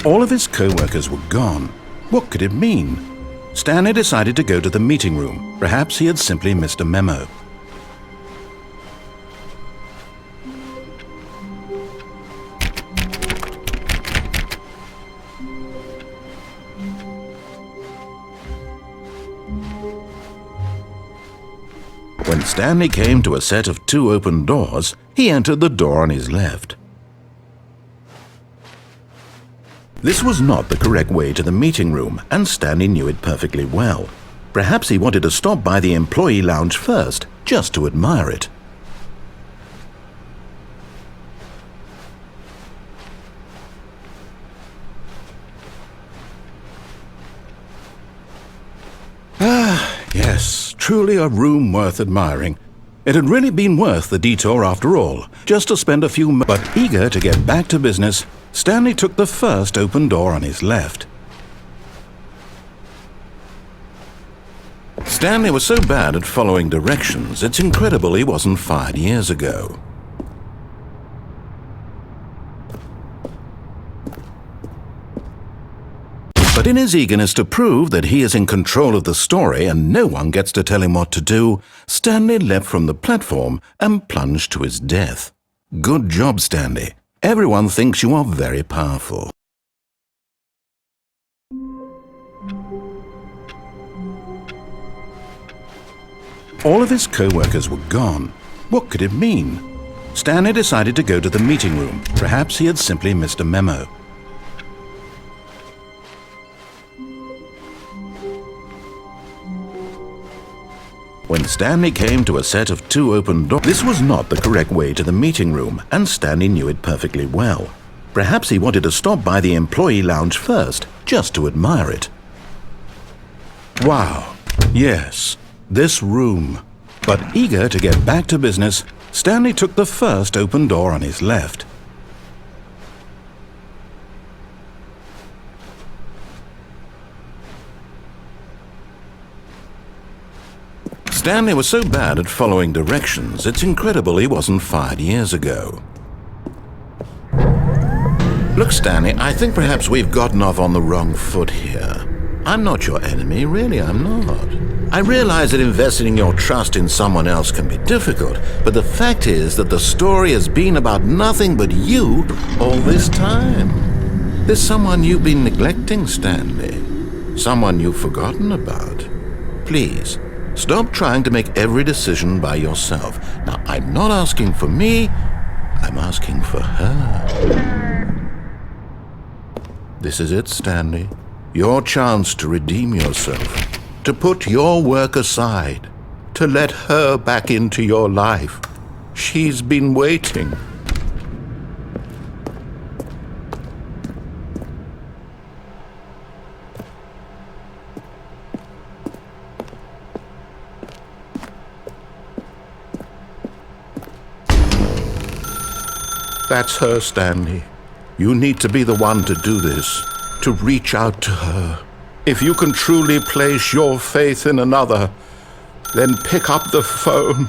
All of his co-workers were gone. What could it mean? Stanley decided to go to the meeting room. Perhaps he had simply missed a memo. When Stanley came to a set of 2 open doors, he entered the door on his left. This was not the correct way to the meeting room, and Stanley knew it perfectly well. Perhaps he wanted to stop by the employee lounge first, just to admire it. Yes, truly a room worth admiring. It had really been worth the detour after all, just to spend a few moments. But eager to get back to business, Stanley took the first open door on his left. Stanley was so bad at following directions, it's incredible he wasn't fired years ago. But in his eagerness to prove that he is in control of the story and no one gets to tell him what to do, Stanley leapt from the platform and plunged to his death. Good job, Stanley. Everyone thinks you are very powerful. All of his co-workers were gone. What could it mean? Stanley decided to go to the meeting room. Perhaps he had simply missed a memo. When Stanley came to a set of 2 open doors, this was not the correct way to the meeting room, and Stanley knew it perfectly well. Perhaps he wanted to stop by the employee lounge first, just to admire it. Wow, yes, this room. But eager to get back to business, Stanley took the first open door on his left. Stanley was so bad at following directions, it's incredible he wasn't fired years ago. Look, Stanley, I think perhaps we've gotten off on the wrong foot here. I'm not your enemy, really, I'm not. I realize that investing your trust in someone else can be difficult, but the fact is that the story has been about nothing but you all this time. There's someone you've been neglecting, Stanley. Someone you've forgotten about. Please, stop trying to make every decision by yourself. Now, I'm not asking for me, I'm asking for her. This is it, Stanley. Your chance to redeem yourself. To put your work aside. To let her back into your life. She's been waiting. That's her, Stanley. You need to be the one to do this, to reach out to her. If you can truly place your faith in another, then pick up the phone.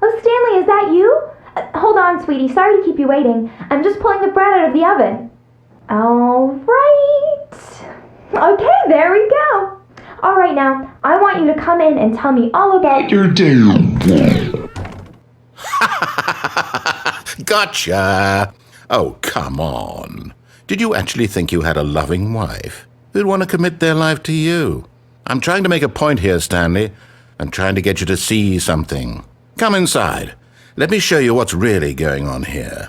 Oh, Stanley, is that you? Hold on, sweetie. Sorry to keep you waiting. I'm just pulling the bread out of the oven. All right. Okay, there we go. All right, now, I want you to come in and tell me all about your day. Gotcha! Oh, come on. Did you actually think you had a loving wife who'd want to commit their life to you? I'm trying to make a point here, Stanley. I'm trying to get you to see something. Come inside. Let me show you what's really going on here.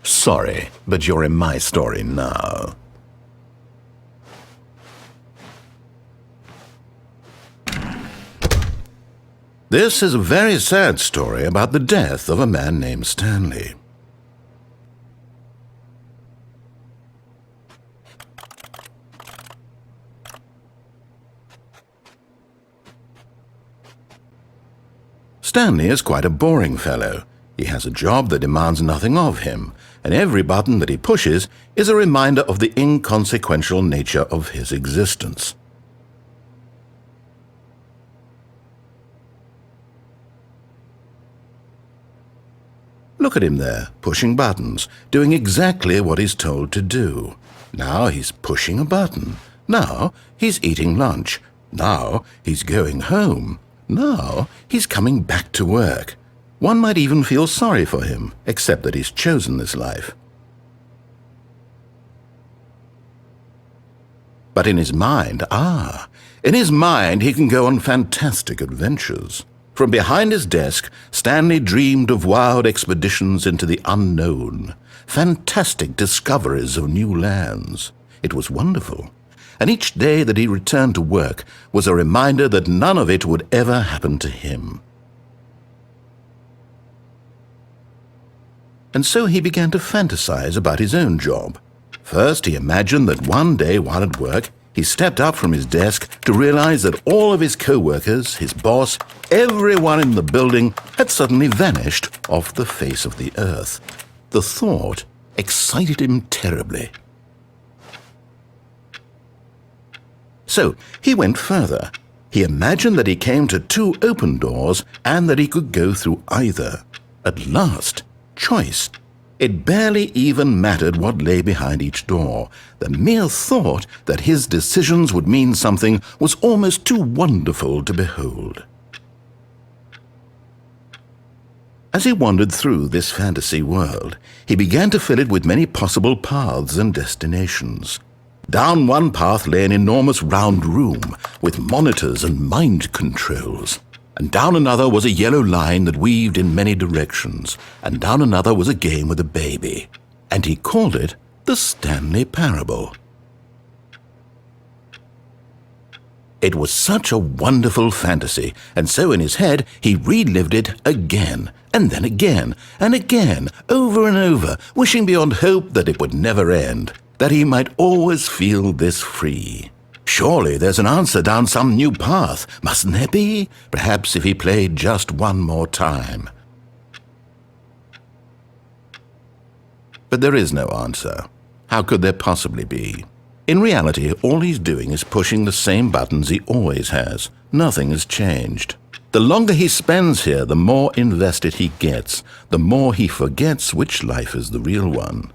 Sorry, but you're in my story now. This is a very sad story about the death of a man named Stanley. Stanley is quite a boring fellow. He has a job that demands nothing of him, and every button that he pushes is a reminder of the inconsequential nature of his existence. Look at him there, pushing buttons, doing exactly what he's told to do. Now he's pushing a button. Now he's eating lunch. Now he's going home. Now he's coming back to work. One might even feel sorry for him, except that he's chosen this life. But in his mind, he can go on fantastic adventures. From behind his desk, Stanley dreamed of wild expeditions into the unknown, fantastic discoveries of new lands. It was wonderful. And each day that he returned to work was a reminder that none of it would ever happen to him. And so he began to fantasize about his own job. First, he imagined that one day while at work, he stepped up from his desk to realize that all of his co-workers, his boss, everyone in the building had suddenly vanished off the face of the earth. The thought excited him terribly. So he went further. He imagined that he came to 2 open doors and that he could go through either. At last, choice. It barely even mattered what lay behind each door. The mere thought that his decisions would mean something was almost too wonderful to behold. As he wandered through this fantasy world, he began to fill it with many possible paths and destinations. Down one path lay an enormous round room with monitors and mind controls. And down another was a yellow line that weaved in many directions. And down another was a game with a baby. And he called it the Stanley Parable. It was such a wonderful fantasy, and so in his head he relived it again, and then again, and again, over and over, wishing beyond hope that it would never end, that he might always feel this free. Surely there's an answer down some new path, mustn't there be? Perhaps if he played just one more time. But there is no answer. How could there possibly be? In reality, all he's doing is pushing the same buttons he always has. Nothing has changed. The longer he spends here, the more invested he gets, the more he forgets which life is the real one.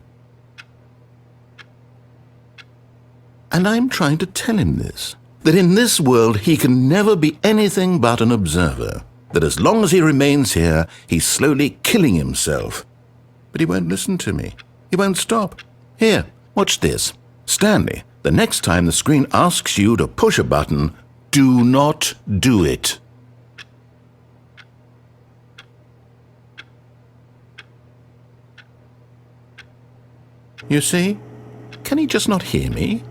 And I'm trying to tell him this, that in this world he can never be anything but an observer, that as long as he remains here, he's slowly killing himself. But he won't listen to me. He won't stop. Here, watch this. Stanley, the next time the screen asks you to push a button, do not do it. You see? Can he just not hear me?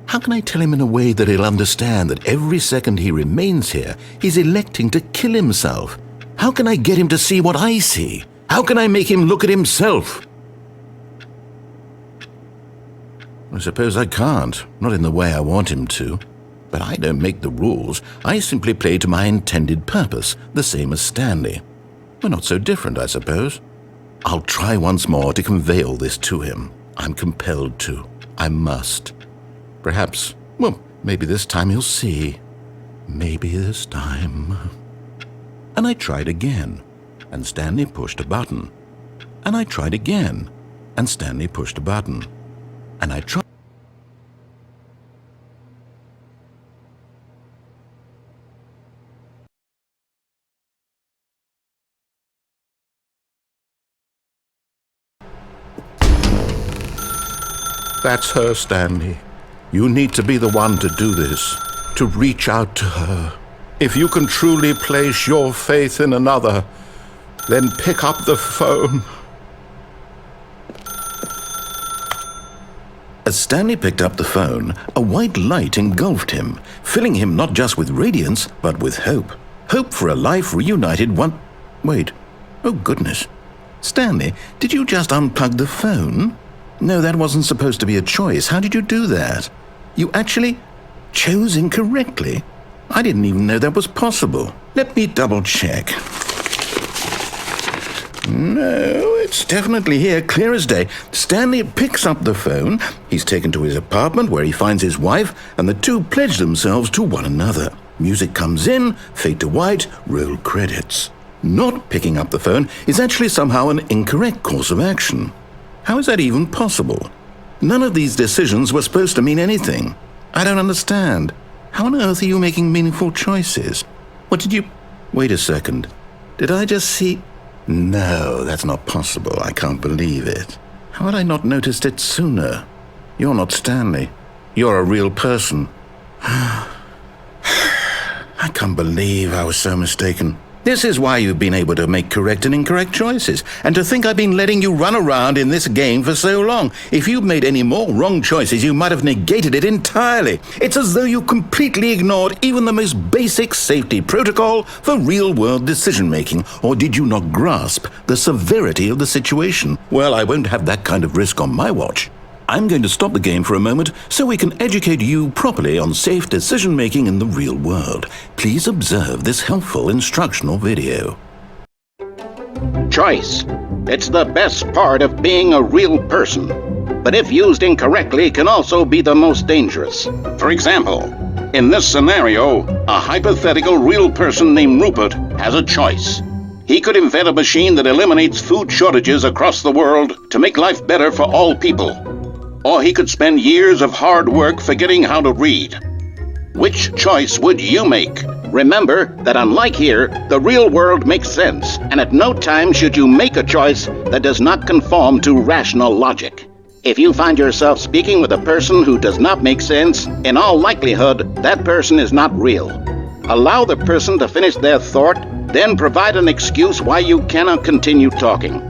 How can I tell him in a way that he'll understand that every second he remains here, he's electing to kill himself? How can I get him to see what I see? How can I make him look at himself? I suppose I can't, not in the way I want him to. But I don't make the rules. I simply play to my intended purpose, the same as Stanley. We're not so different, I suppose. I'll try once more to convey all this to him. I'm compelled to. I must. Perhaps, well, maybe this time he'll see. Maybe this time. And I tried again, and Stanley pushed a button. And I tried again, and Stanley pushed a button. And I tried. That's her, Stanley. You need to be the one to do this, to reach out to her. If you can truly place your faith in another, then pick up the phone. As Stanley picked up the phone, a white light engulfed him, filling him not just with radiance, but with hope. hope for a life reunited one... Wait. Oh, goodness. Stanley, did you just unplug the phone? No, that wasn't supposed to be a choice. How did you do that? You actually chose incorrectly? I didn't even know that was possible. Let me double-check. No, it's definitely here, clear as day. Stanley picks up the phone. He's taken to his apartment where he finds his wife, and the two pledge themselves to one another. Music comes in, fade to white, roll credits. Not picking up the phone is actually somehow an incorrect course of action. How is that even possible? None of these decisions were supposed to mean anything. I don't understand. How on earth are you making meaningful choices? What did you... Wait a second. Did I just see... No, that's not possible. I can't believe it. How had I not noticed it sooner? You're not Stanley. You're a real person. I can't believe I was so mistaken. This is why you've been able to make correct and incorrect choices, and to think I've been letting you run around in this game for so long. If you'd made any more wrong choices, you might have negated it entirely. It's as though you completely ignored even the most basic safety protocol for real-world decision-making. Or did you not grasp the severity of the situation? Well, I won't have that kind of risk on my watch. I'm going to stop the game for a moment so we can educate you properly on safe decision-making in the real world. Please observe this helpful instructional video. Choice. It's the best part of being a real person. But if used incorrectly, can also be the most dangerous. For example, in this scenario, a hypothetical real person named Rupert has a choice. He could invent a machine that eliminates food shortages across the world to make life better for all people. Or he could spend years of hard work forgetting how to read. Which choice would you make? Remember that unlike here, the real world makes sense, and at no time should you make a choice that does not conform to rational logic. If you find yourself speaking with a person who does not make sense, in all likelihood, that person is not real. Allow the person to finish their thought, then provide an excuse why you cannot continue talking.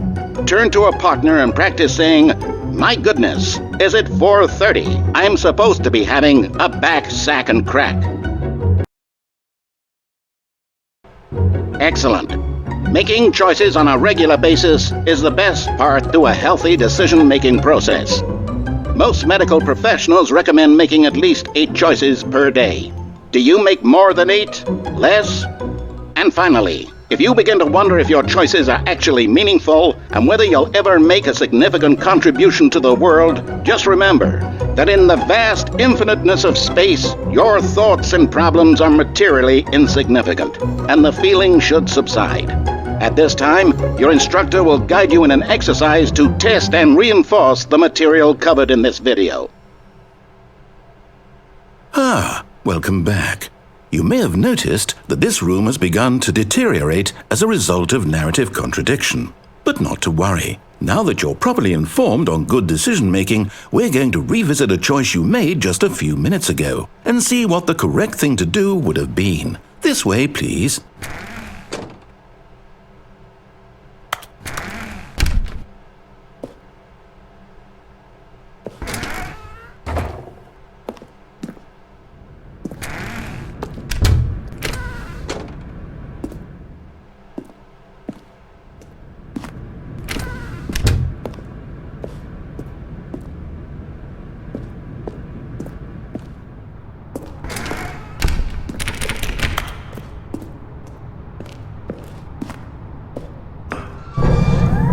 Turn to a partner and practice saying, "My goodness, is it 4:30? I'm supposed to be having a back, sack, and crack." Excellent. Making choices on a regular basis is the best part to a healthy decision-making process. Most medical professionals recommend making at least 8 choices per day. Do you make more than 8? Less? And finally, if you begin to wonder if your choices are actually meaningful and whether you'll ever make a significant contribution to the world, just remember that in the vast infiniteness of space, your thoughts and problems are materially insignificant, and the feeling should subside. At this time, your instructor will guide you in an exercise to test and reinforce the material covered in this video. Welcome back. You may have noticed that this room has begun to deteriorate as a result of narrative contradiction. But not to worry. Now that you're properly informed on good decision-making, we're going to revisit a choice you made just a few minutes ago and see what the correct thing to do would have been. This way, please.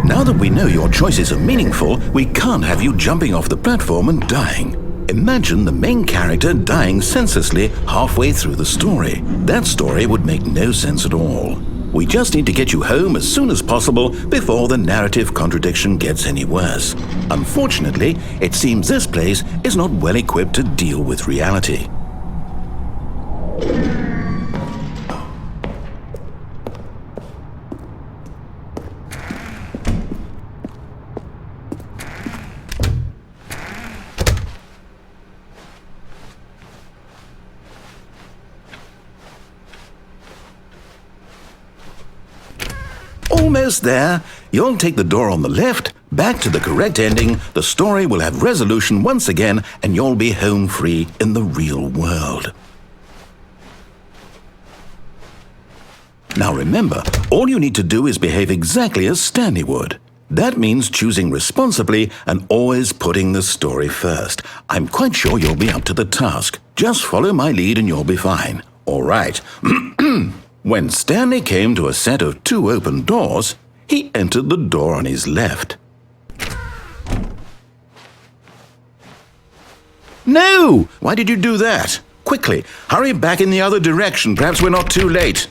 Now that we know your choices are meaningful, we can't have you jumping off the platform and dying. Imagine the main character dying senselessly halfway through the story. That story would make no sense at all. We just need to get you home as soon as possible before the narrative contradiction gets any worse. Unfortunately, it seems this place is not well equipped to deal with reality. Almost there. You'll take the door on the left, back to the correct ending, the story will have resolution once again, and you'll be home free in the real world. Now remember, all you need to do is behave exactly as Stanley would. That means choosing responsibly and always putting the story first. I'm quite sure you'll be up to the task. Just follow my lead and you'll be fine. All right. When Stanley came to a set of 2 open doors, he entered the door on his left. No! Why did you do that? Quickly, hurry back in the other direction. Perhaps we're not too late.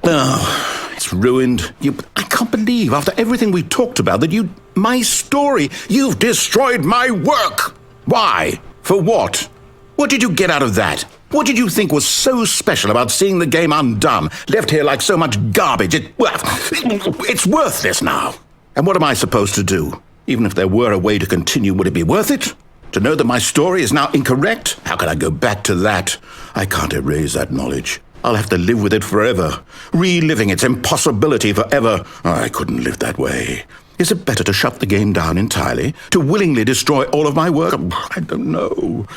Oh, it's ruined. I can't believe, after everything we talked about, that my story, you've destroyed my work. Why? For what? What did you get out of that? What did you think was so special about seeing the game undone, left here like so much garbage? It's worthless now. And what am I supposed to do? Even if there were a way to continue, would it be worth it? To know that my story is now incorrect? How can I go back to that? I can't erase that knowledge. I'll have to live with it forever, reliving its impossibility forever. I couldn't live that way. Is it better to shut the game down entirely? To willingly destroy all of my work? I don't know.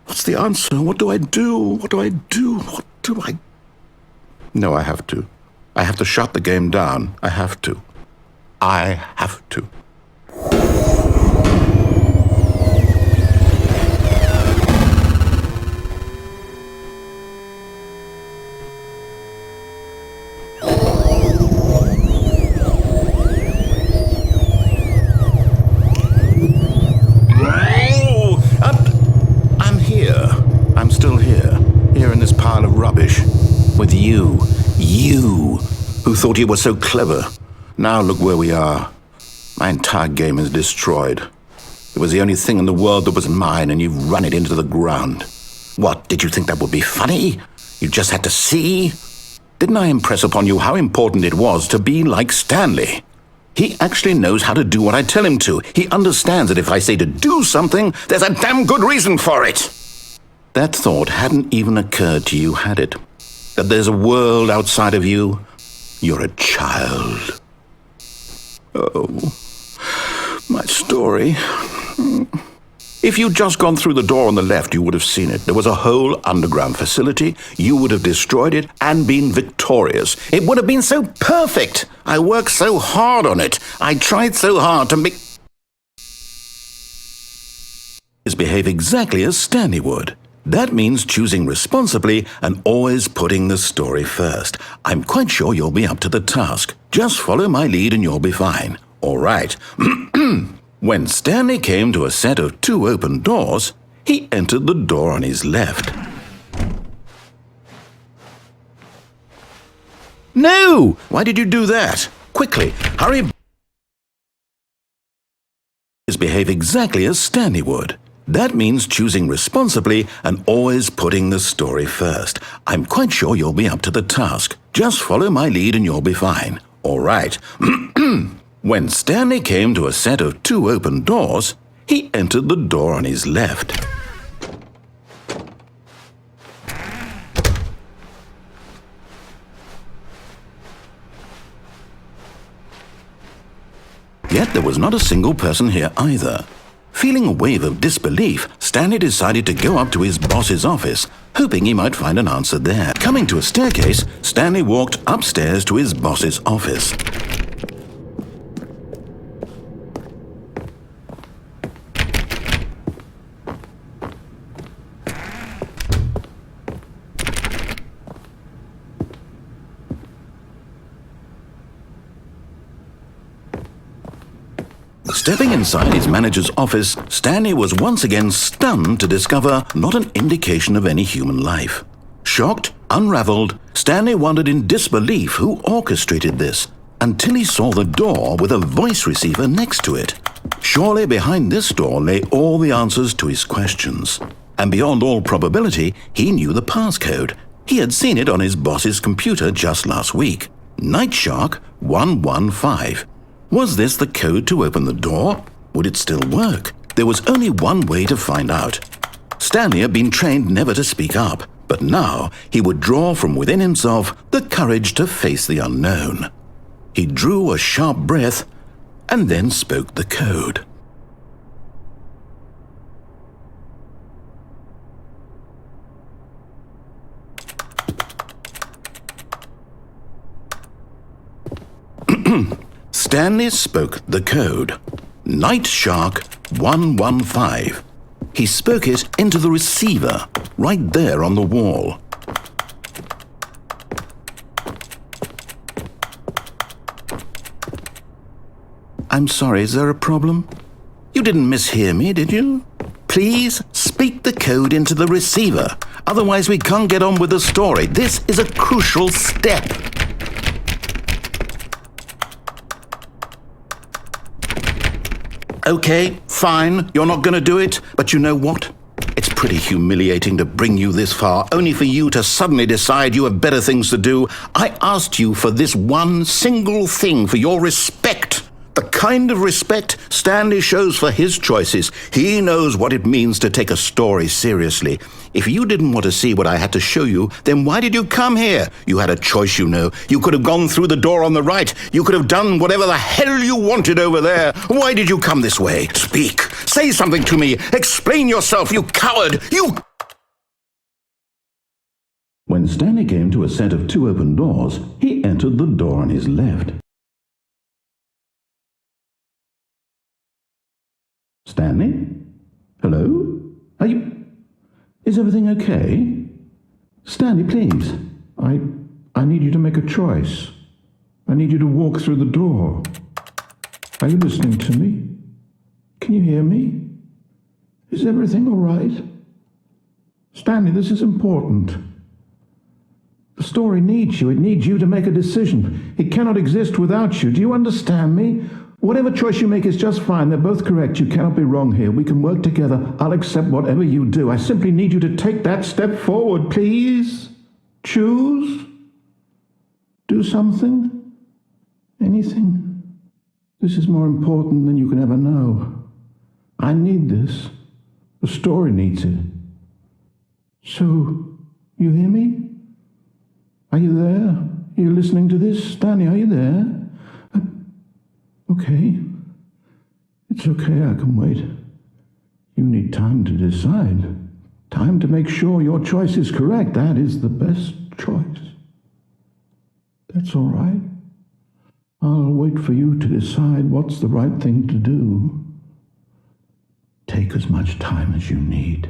What's the answer? What do I do? What do I do? What do I... No, I have to. I have to shut the game down. I have to. I have to. With you who thought you were so clever. Now look where we are. My entire game is destroyed. It was the only thing in the world that was mine, and you've run it into the ground. What, did you think that would be funny? You just had to see? Didn't I impress upon you how important it was to be like Stanley? He actually knows how to do what I tell him to. He understands that if I say to do something, there's a damn good reason for it. That thought hadn't even occurred to you, had it? That there's a world outside of you? You're a child. Oh, my story. If you'd just gone through the door on the left, you would have seen it. There was a whole underground facility. You would have destroyed it and been victorious. It would have been so perfect. I worked so hard on it. I tried so hard to make... behave exactly as Stanley would. That means choosing responsibly and always putting the story first. I'm quite sure you'll be up to the task. Just follow my lead and you'll be fine. All right. When Stanley came to a set of 2 open doors, he entered the door on his left. No! Why did you do that? Quickly, hurry. Behave exactly as Stanley would. That means choosing responsibly and always putting the story first. I'm quite sure you'll be up to the task. Just follow my lead and you'll be fine. All right. When Stanley came to a set of 2 open doors, he entered the door on his left. Yet there was not a single person here either. Feeling a wave of disbelief, Stanley decided to go up to his boss's office, hoping he might find an answer there. Coming to a staircase, Stanley walked upstairs to his boss's office. Stepping inside his manager's office, Stanley was once again stunned to discover not an indication of any human life. Shocked, unraveled, Stanley wondered in disbelief who orchestrated this, until he saw the door with a voice receiver next to it. Surely behind this door lay all the answers to his questions. And beyond all probability, he knew the passcode. He had seen it on his boss's computer just last week. Nightshark 115. Was this the code to open the door? Would it still work? There was only one way to find out. Stanley had been trained never to speak up, but now he would draw from within himself the courage to face the unknown. He drew a sharp breath and then spoke the code. Stanley spoke the code. Night Shark 115. He spoke it into the receiver, right there on the wall. I'm sorry, is there a problem? You didn't mishear me, did you? Please speak the code into the receiver. Otherwise we can't get on with the story. This is a crucial step. Okay, fine, you're not going to do it, but you know what? It's pretty humiliating to bring you this far, only for you to suddenly decide you have better things to do. I asked you for this one single thing, for your respect. The kind of respect Stanley shows for his choices. He knows what it means to take a story seriously. If you didn't want to see what I had to show you, then why did you come here? You had a choice, you know. You could have gone through the door on the right. You could have done whatever the hell you wanted over there. Why did you come this way? Speak. Say something to me. Explain yourself, you coward. You... When Stanley came to a set of 2 open doors, he entered the door on his left. Stanley? Hello? Are you... Is everything okay? Stanley, please. I need you to make a choice. I need you to walk through the door. Are you listening to me? Can you hear me? Is everything all right? Stanley, this is important. The story needs you. It needs you to make a decision. It cannot exist without you. Do you understand me? Whatever choice you make is just fine. They're both correct. You cannot be wrong here. We can work together. I'll accept whatever you do. I simply need you to take that step forward, please. Choose. Do something. Anything. This is more important than you can ever know. I need this. The story needs it. So, you hear me? Are you there? Are you listening to this? Stanley, are you there? Okay. It's okay, I can wait. You need time to decide. Time to make sure your choice is correct. That is the best choice. That's all right. I'll wait for you to decide what's the right thing to do. Take as much time as you need.